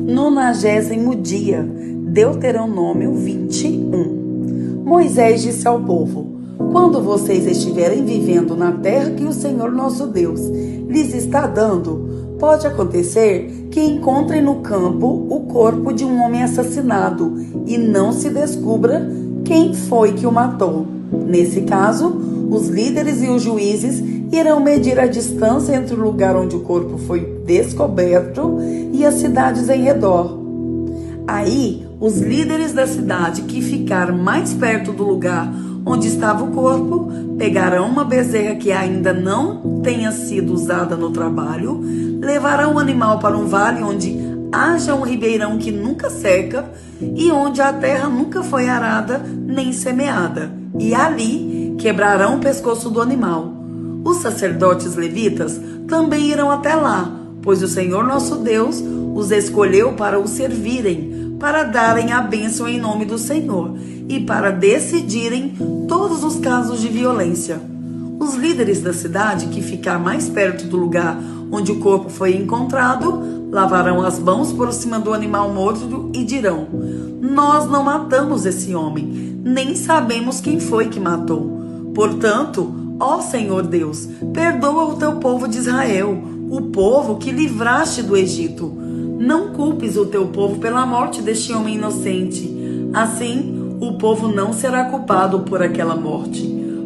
90º dia, Deuteronômio 21. Moisés disse ao povo: quando vocês estiverem vivendo na terra que o Senhor nosso Deus lhes está dando, pode acontecer que encontrem no campo o corpo de um homem assassinado e não se descubra quem foi que o matou. Nesse caso, os líderes e os juízes irão medir a distância entre o lugar onde o corpo foi descoberto e as cidades em redor. Aí, os líderes da cidade que ficar mais perto do lugar onde estava o corpo pegarão uma bezerra que ainda não tenha sido usada no trabalho, levarão o animal para um vale onde haja um ribeirão que nunca seca e onde a terra nunca foi arada nem semeada, e ali quebrarão o pescoço do animal. Os sacerdotes levitas também irão até lá, pois o Senhor nosso Deus os escolheu para o servirem, para darem a bênção em nome do Senhor e para decidirem todos os casos de violência. Os líderes da cidade que ficar mais perto do lugar onde o corpo foi encontrado lavarão as mãos por cima do animal morto e dirão: nós não matamos esse homem, nem sabemos quem foi que matou. Portanto, ó Senhor Deus, perdoa o teu povo de Israel, o povo que livraste do Egito. Não culpes o teu povo pela morte deste homem inocente. Assim, o povo não será culpado por aquela morte.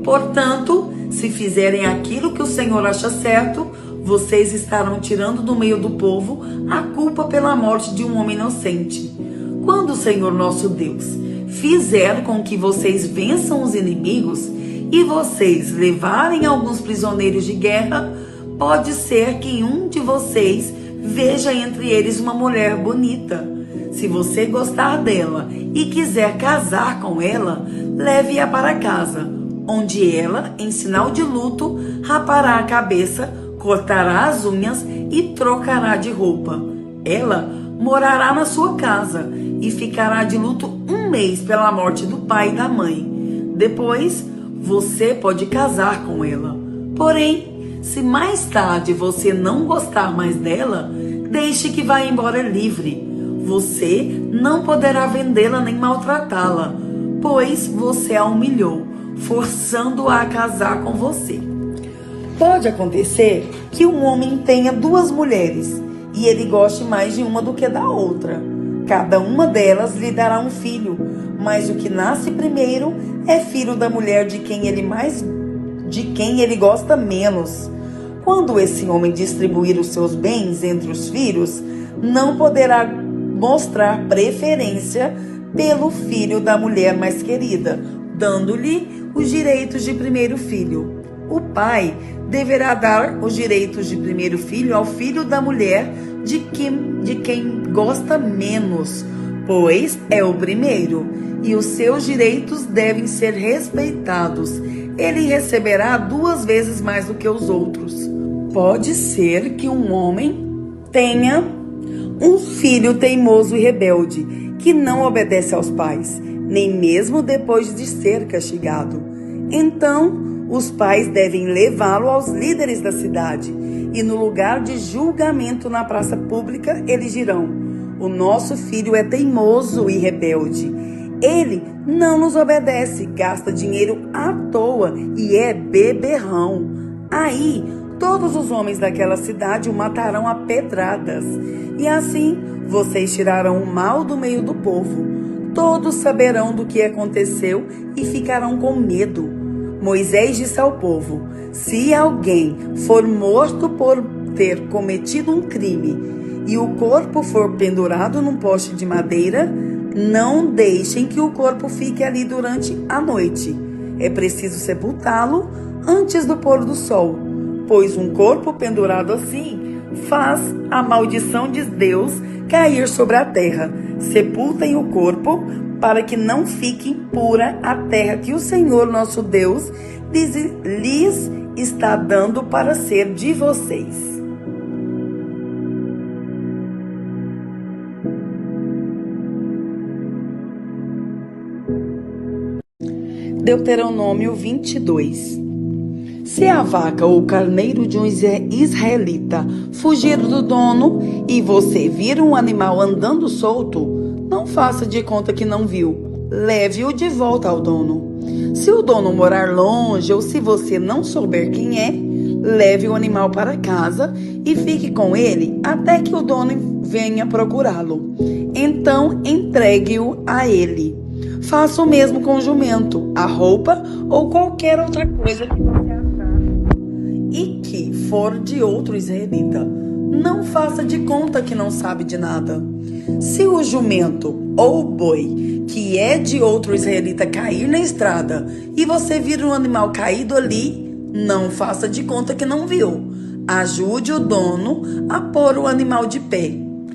Portanto, se fizerem aquilo que o Senhor acha certo, vocês estarão tirando do meio do povo a culpa pela morte de um homem inocente. Quando o Senhor nosso Deus fizer com que vocês vençam os inimigos e vocês levarem alguns prisioneiros de guerra, pode ser que um de vocês veja entre eles uma mulher bonita. Se você gostar dela e quiser casar com ela, leve-a para casa, onde ela, em sinal de luto, rapará a cabeça, cortará as unhas e trocará de roupa. Ela morará na sua casa e ficará de luto 1 mês pela morte do pai e da mãe. Depois, você pode casar com ela. Porém, se mais tarde você não gostar mais dela, deixe que vá embora livre. Você não poderá vendê-la nem maltratá-la, pois você a humilhou, forçando-a a casar com você. Pode acontecer que um homem tenha 2 mulheres e ele goste mais de uma do que da outra. Cada uma delas lhe dará um filho, mas o que nasce primeiro é filho da mulher de quem ele gosta menos. Quando esse homem distribuir os seus bens entre os filhos, não poderá mostrar preferência pelo filho da mulher mais querida, dando-lhe os direitos de primeiro filho. O pai deverá dar os direitos de primeiro filho ao filho da mulher de quem gosta menos, pois é o primeiro, e os seus direitos devem ser respeitados. Ele receberá 2 vezes mais do que os outros. Pode ser que um homem tenha um filho teimoso e rebelde, que não obedece aos pais, nem mesmo depois de ser castigado. Então, os pais devem levá-lo aos líderes da cidade, e no lugar de julgamento na praça pública, eles dirão: o nosso filho é teimoso e rebelde. Ele não nos obedece, gasta dinheiro à toa e é beberrão. Aí, todos os homens daquela cidade o matarão a pedradas. E assim, vocês tirarão o mal do meio do povo. Todos saberão do que aconteceu e ficarão com medo. Moisés disse ao povo: se alguém for morto por ter cometido um crime e o corpo for pendurado num poste de madeira, não deixem que o corpo fique ali durante a noite. É preciso sepultá-lo antes do pôr do sol, pois um corpo pendurado assim faz a maldição de Deus cair sobre a terra. Sepultem o corpo para que não fique impura a terra que o Senhor nosso Deus lhes está dando para ser de vocês. Deuteronômio 22. Se a vaca ou o carneiro de um israelita fugir do dono e você vir um animal andando solto, não faça de conta que não viu. Leve-o de volta ao dono. Se o dono morar longe ou se você não souber quem é, leve o animal para casa e fique com ele até que o dono venha procurá-lo. Então entregue-o a ele. Faça o mesmo com o jumento, a roupa ou qualquer outra coisa que você achar e que for de outro israelita. Não faça de conta que não sabe de nada. Se o jumento ou o boi que é de outro israelita cair na estrada e você vir um animal caído ali, não faça de conta que não viu. Ajude o dono a pôr o animal de pé.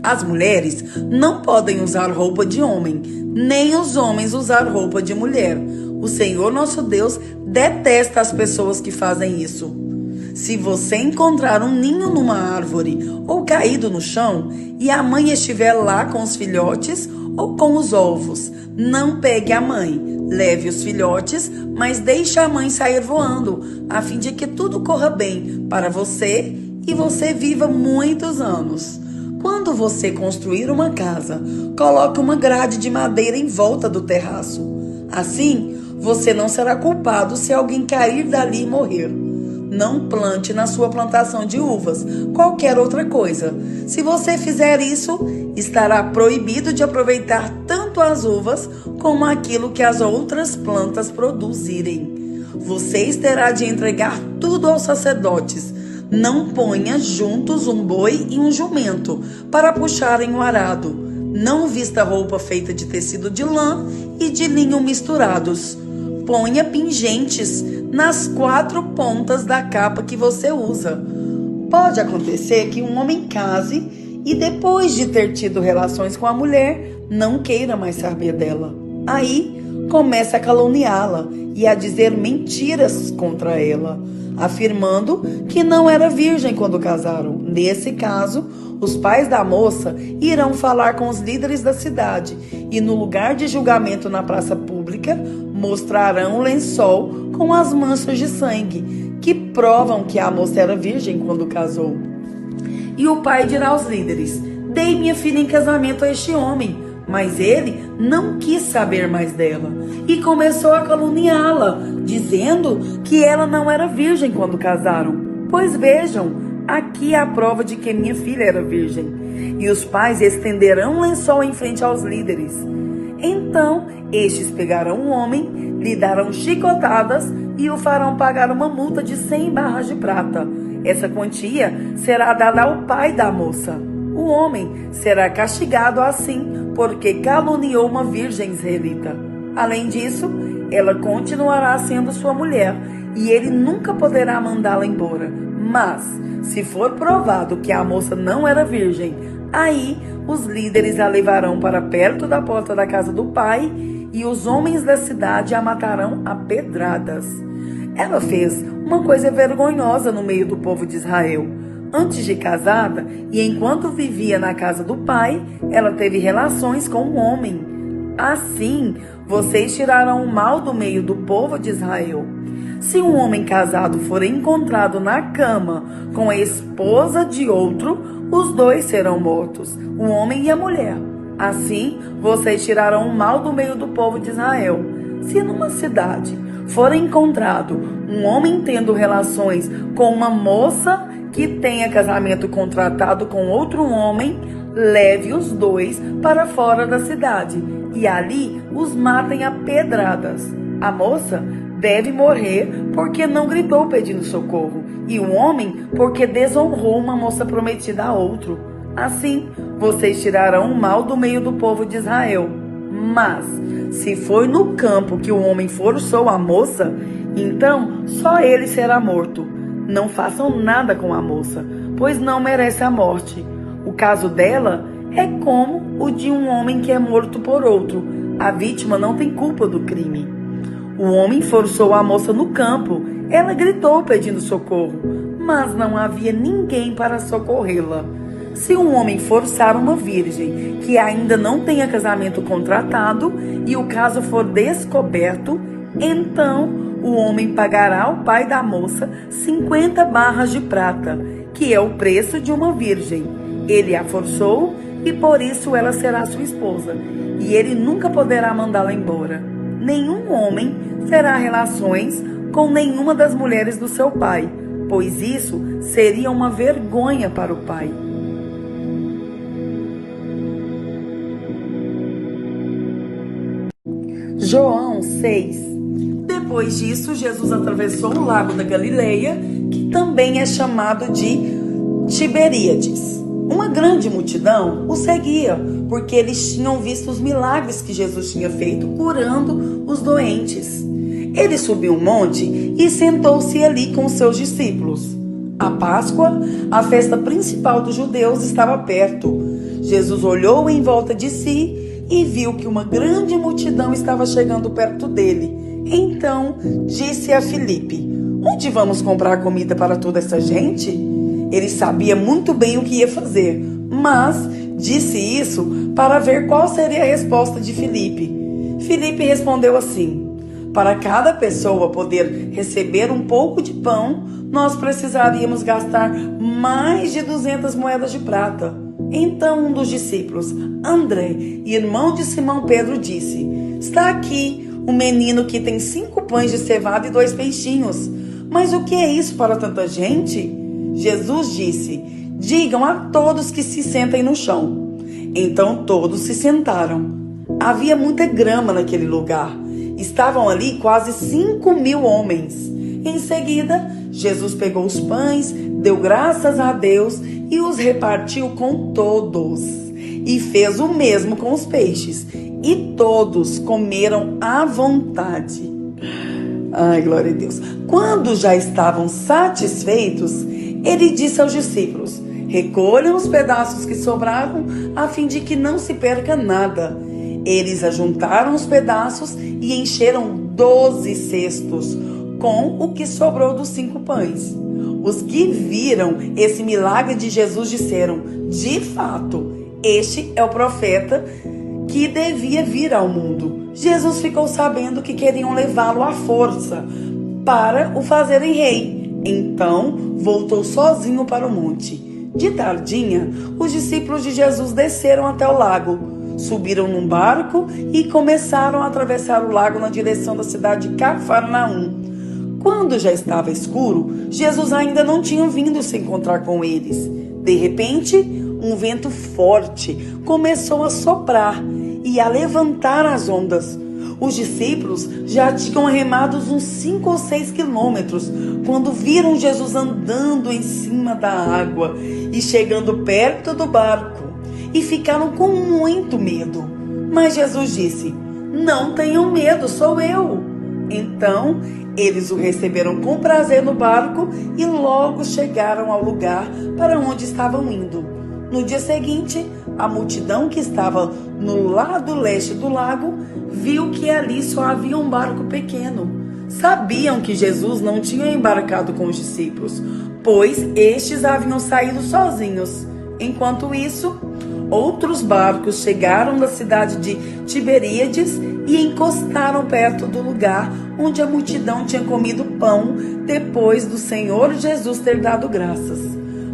As mulheres não podem usar roupa de homem, nem os homens usar roupa de mulher. O Senhor nosso Deus detesta as pessoas que fazem isso. Se você encontrar um ninho numa árvore ou caído no chão e a mãe estiver lá com os filhotes ou com os ovos, não pegue a mãe. Leve os filhotes, mas deixe a mãe sair voando, a fim de que tudo corra bem para você e você viva muitos anos. Quando você construir uma casa, coloque uma grade de madeira em volta do terraço. Assim, você não será culpado se alguém cair dali e morrer. Não plante na sua plantação de uvas qualquer outra coisa. Se você fizer isso, estará proibido de aproveitar tanto as uvas como aquilo que as outras plantas produzirem. Vocês terão de entregar tudo aos sacerdotes. Não ponha juntos um boi e um jumento para puxarem o arado. Não vista roupa feita de tecido de lã e de linho misturados. Ponha pingentes nas 4 pontas da capa que você usa. Pode acontecer que um homem case e depois de ter tido relações com a mulher, não queira mais saber dela. Aí começa a caluniá-la e a dizer mentiras contra ela, afirmando que não era virgem quando casaram. Nesse caso, os pais da moça irão falar com os líderes da cidade e no lugar de julgamento na praça pública, mostrarão um lençol com as manchas de sangue que provam que a moça era virgem quando casou. E o pai dirá aos líderes: dei minha filha em casamento a este homem, mas ele não quis saber mais dela e começou a caluniá-la, dizendo que ela não era virgem quando casaram. Pois vejam, aqui é a prova de que minha filha era virgem. E os pais estenderão um lençol em frente aos líderes. Então, estes pegarão o homem, lhe darão chicotadas e o farão pagar uma multa de 100 barras de prata. Essa quantia será dada ao pai da moça. O homem será castigado assim, porque caluniou uma virgem israelita. Além disso, ela continuará sendo sua mulher e ele nunca poderá mandá-la embora. Mas, se for provado que a moça não era virgem, aí os líderes a levarão para perto da porta da casa do pai e os homens da cidade a matarão a pedradas. Ela fez uma coisa vergonhosa no meio do povo de Israel. Antes de casada e enquanto vivia na casa do pai, ela teve relações com um homem. Assim, vocês tirarão o mal do meio do povo de Israel. Se um homem casado for encontrado na cama com a esposa de outro, os dois serão mortos, o homem e a mulher. Assim, vocês tirarão o mal do meio do povo de Israel. Se numa cidade for encontrado um homem tendo relações com uma moça que tenha casamento contratado com outro homem, leve os dois para fora da cidade e ali os matem a pedradas. A moça deve morrer porque não gritou pedindo socorro, e o homem porque desonrou uma moça prometida a outro. Assim, vocês tirarão o mal do meio do povo de Israel. Mas, se foi no campo que o homem forçou a moça, então só ele será morto. Não façam nada com a moça, pois não merece a morte. O caso dela é como o de um homem que é morto por outro. A vítima não tem culpa do crime. O homem forçou a moça no campo. Ela gritou pedindo socorro, mas não havia ninguém para socorrê-la. Se um homem forçar uma virgem que ainda não tenha casamento contratado e o caso for descoberto, então o homem pagará ao pai da moça 50 barras de prata, que é o preço de uma virgem. Ele a forçou e por isso ela será sua esposa, e ele nunca poderá mandá-la embora. Nenhum homem terá relações com nenhuma das mulheres do seu pai, pois isso seria uma vergonha para o pai. João 6. Depois disso, Jesus atravessou o lago da Galileia, que também é chamado de Tiberíades. Uma grande multidão o seguia, porque eles tinham visto os milagres que Jesus tinha feito curando os doentes. Ele subiu um monte e sentou-se ali com os seus discípulos. A Páscoa, a festa principal dos judeus, estava perto. Jesus olhou em volta de si e viu que uma grande multidão estava chegando perto dele. Então disse a Filipe: onde vamos comprar comida para toda essa gente? Ele sabia muito bem o que ia fazer, mas disse isso para ver qual seria a resposta de Filipe. Filipe respondeu assim: para cada pessoa poder receber um pouco de pão, nós precisaríamos gastar mais de 200 moedas de prata. Então um dos discípulos, André, irmão de Simão Pedro, disse: está aqui um menino que tem 5 pães de cevada e 2 peixinhos. Mas o que é isso para tanta gente? Jesus disse: digam a todos que se sentem no chão. Então todos se sentaram. Havia muita grama naquele lugar. Estavam ali quase 5.000 homens. Em seguida, Jesus pegou os pães, deu graças a Deus e os repartiu com todos. E fez o mesmo com os peixes. E todos comeram à vontade. Ai, glória a Deus. Quando já estavam satisfeitos, ele disse aos discípulos: recolham os pedaços que sobraram, a fim de que não se perca nada. Eles ajuntaram os pedaços e encheram 12 cestos com o que sobrou dos 5 pães. Os que viram esse milagre de Jesus disseram: de fato, este é o profeta que devia vir ao mundo. Jesus ficou sabendo que queriam levá-lo à força para o fazerem rei. Então voltou sozinho para o monte. De tardinha, os discípulos de Jesus desceram até o lago, subiram num barco e começaram a atravessar o lago na direção da cidade de Cafarnaum. Quando já estava escuro, Jesus ainda não tinha vindo se encontrar com eles. De repente, um vento forte começou a soprar e a levantar as ondas. Os discípulos já tinham remado uns 5 ou 6 quilômetros quando viram Jesus andando em cima da água e chegando perto do barco, e ficaram com muito medo. Mas Jesus disse: não tenham medo, sou eu. Então eles o receberam com prazer no barco e logo chegaram ao lugar para onde estavam indo. No dia seguinte, a multidão que estava no lado leste do lago viu que ali só havia um barco pequeno. Sabiam que Jesus não tinha embarcado com os discípulos, pois estes haviam saído sozinhos. Enquanto isso, outros barcos chegaram da cidade de Tiberíades e encostaram perto do lugar onde a multidão tinha comido pão depois do Senhor Jesus ter dado graças.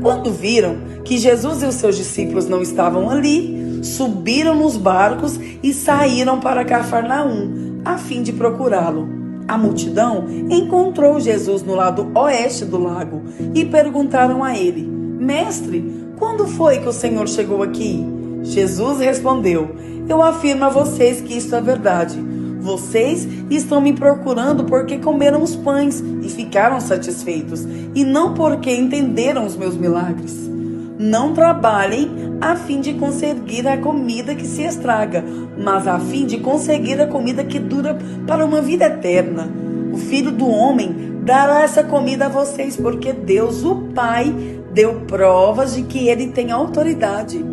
Quando viram que Jesus e os seus discípulos não estavam ali, subiram nos barcos e saíram para Cafarnaum, a fim de procurá-lo. A multidão encontrou Jesus no lado oeste do lago e perguntaram a ele: Mestre, quando foi que o Senhor chegou aqui? Jesus respondeu: eu afirmo a vocês que isso é verdade. Vocês estão me procurando porque comeram os pães e ficaram satisfeitos, e não porque entenderam os meus milagres. Não trabalhem a fim de conseguir a comida que se estraga, mas a fim de conseguir a comida que dura para uma vida eterna. O Filho do Homem dará essa comida a vocês, porque Deus, o Pai, deu provas de que Ele tem autoridade.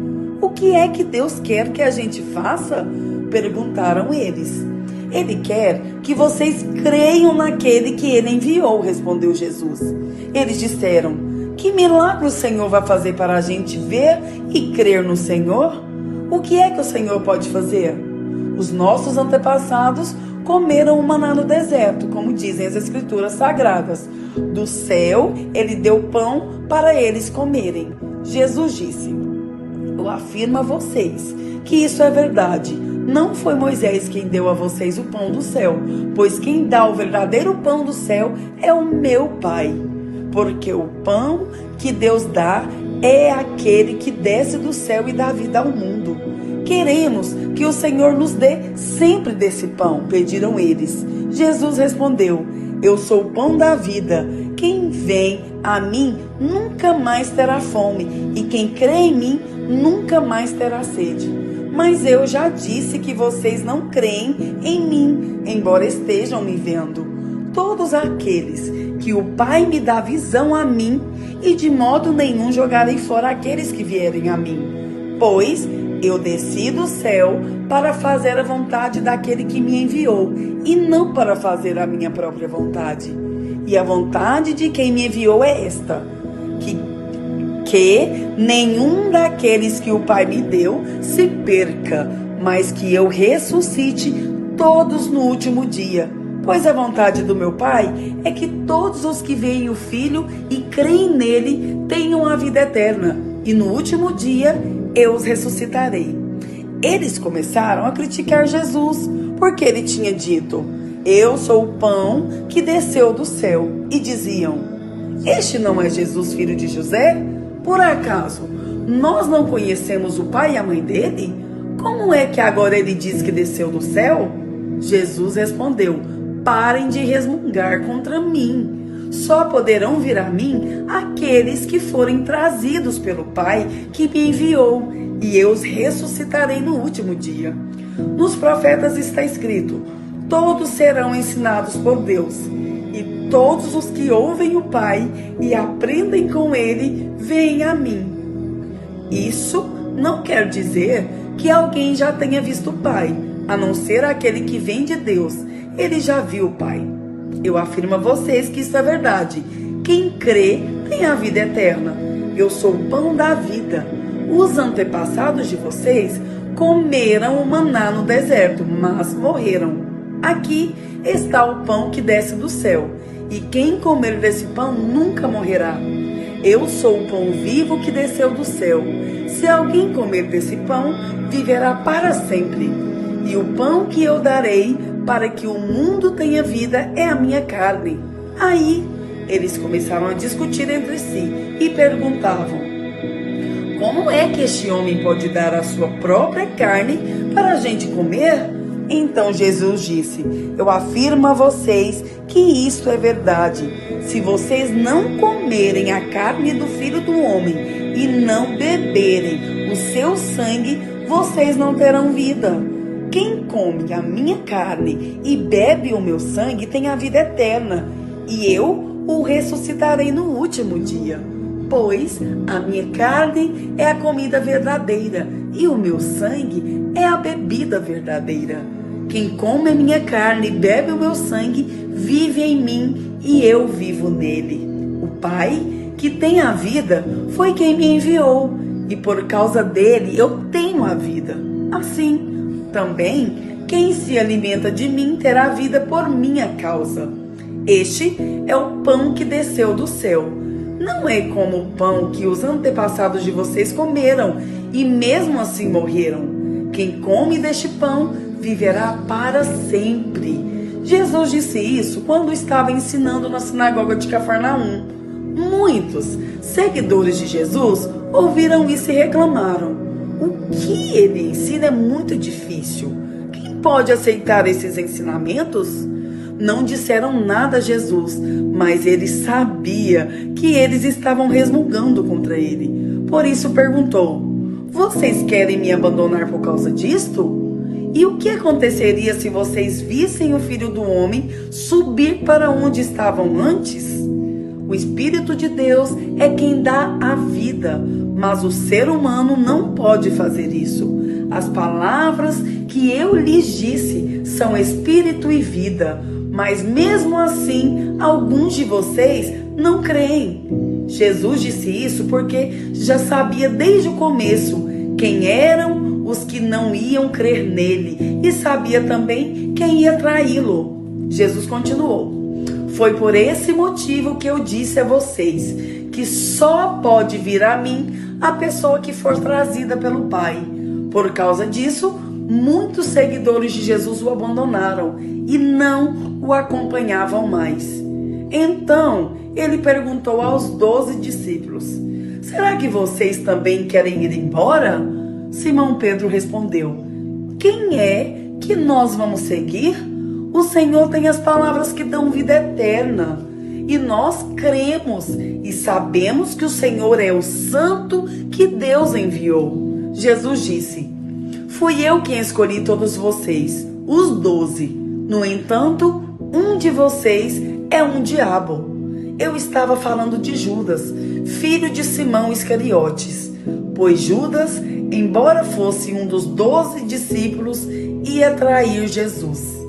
O que é que Deus quer que a gente faça? Perguntaram eles. Ele quer que vocês creiam naquele que Ele enviou, respondeu Jesus. Eles disseram: que milagre o Senhor vai fazer para a gente ver e crer no Senhor? O que é que o Senhor pode fazer? Os nossos antepassados comeram o maná no deserto, como dizem as escrituras sagradas. Do céu, ele deu pão para eles comerem. Jesus disse: eu afirmo a vocês que isso é verdade. Não foi Moisés quem deu a vocês o pão do céu, pois quem dá o verdadeiro pão do céu é o meu Pai. Porque o pão que Deus dá é aquele que desce do céu e dá vida ao mundo. Queremos que o Senhor nos dê sempre desse pão, pediram eles. Jesus respondeu: eu sou o pão da vida. Quem vem a mim nunca mais terá fome, e quem crê em mim nunca mais terá sede. Mas eu já disse que vocês não creem em mim, embora estejam me vendo. Todos aqueles que o Pai me dá visão a mim, e de modo nenhum jogarei fora aqueles que vierem a mim. Pois eu desci do céu para fazer a vontade daquele que me enviou, e não para fazer a minha própria vontade. E a vontade de quem me enviou é esta: que nenhum daqueles que o Pai me deu se perca, mas que eu ressuscite todos no último dia. Pois a vontade do meu Pai é que todos os que veem o Filho e creem nele tenham a vida eterna, e no último dia eu os ressuscitarei. Eles começaram a criticar Jesus, porque ele tinha dito: eu sou o pão que desceu do céu. E diziam: este não é Jesus, filho de José? Por acaso nós não conhecemos o pai e a mãe dele? Como é que agora ele diz que desceu do céu? Jesus respondeu: parem de resmungar contra mim. Só poderão vir a mim aqueles que forem trazidos pelo Pai que me enviou, e eu os ressuscitarei no último dia. Nos profetas está escrito: todos serão ensinados por Deus, e todos os que ouvem o Pai e aprendem com ele, vêm a mim. Isso não quer dizer que alguém já tenha visto o Pai, a não ser aquele que vem de Deus. Ele já viu o Pai. Eu afirmo a vocês que isso é verdade. Quem crê tem a vida eterna. Eu sou o pão da vida. Os antepassados de vocês comeram o maná no deserto, mas morreram. Aqui está o pão que desce do céu, e quem comer desse pão nunca morrerá. Eu sou o pão vivo que desceu do céu. Se alguém comer desse pão, viverá para sempre. E o pão que eu darei para que o mundo tenha vida é a minha carne. Aí eles começaram a discutir entre si e perguntavam: como é que este homem pode dar a sua própria carne para a gente comer? Então Jesus disse: eu afirmo a vocês que isso é verdade. Se vocês não comerem a carne do Filho do Homem e não beberem o seu sangue, vocês não terão vida. Quem come a minha carne e bebe o meu sangue tem a vida eterna, e eu o ressuscitarei no último dia. Pois a minha carne é a comida verdadeira, e o meu sangue é a bebida verdadeira. Quem come a minha carne e bebe o meu sangue, vive em mim e eu vivo nele. O Pai, que tem a vida, foi quem me enviou, e por causa dele eu tenho a vida. Assim, também, quem se alimenta de mim terá vida por minha causa. Este é o pão que desceu do céu. Não é como o pão que os antepassados de vocês comeram e mesmo assim morreram. Quem come deste pão viverá para sempre. Jesus disse isso quando estava ensinando na sinagoga de Cafarnaum. Muitos seguidores de Jesus ouviram isso e reclamaram: o que ele ensina é muito difícil. Quem pode aceitar esses ensinamentos? Não disseram nada a Jesus, mas ele sabia que eles estavam resmungando contra ele. Por isso perguntou: vocês querem me abandonar por causa disto? E o que aconteceria se vocês vissem o Filho do Homem subir para onde estavam antes? O Espírito de Deus é quem dá a vida, mas o ser humano não pode fazer isso. As palavras que eu lhes disse são espírito e vida, mas mesmo assim, alguns de vocês não creem. Jesus disse isso porque já sabia desde o começo quem eram os que não iam crer nele e sabia também quem ia traí-lo. Jesus continuou: foi por esse motivo que eu disse a vocês que só pode vir a mim a pessoa que for trazida pelo Pai. Por causa disso, muitos seguidores de Jesus o abandonaram e não o acompanhavam mais. Então, ele perguntou aos 12 discípulos: será que vocês também querem ir embora? Simão Pedro respondeu: quem é que nós vamos seguir? O Senhor tem as palavras que dão vida eterna. E nós cremos e sabemos que o Senhor é o Santo que Deus enviou. Jesus disse: fui eu quem escolhi todos vocês, os 12. No entanto, um de vocês é um diabo. Eu estava falando de Judas, filho de Simão Iscariotes, pois Judas, embora fosse um dos 12 discípulos, ia trair Jesus.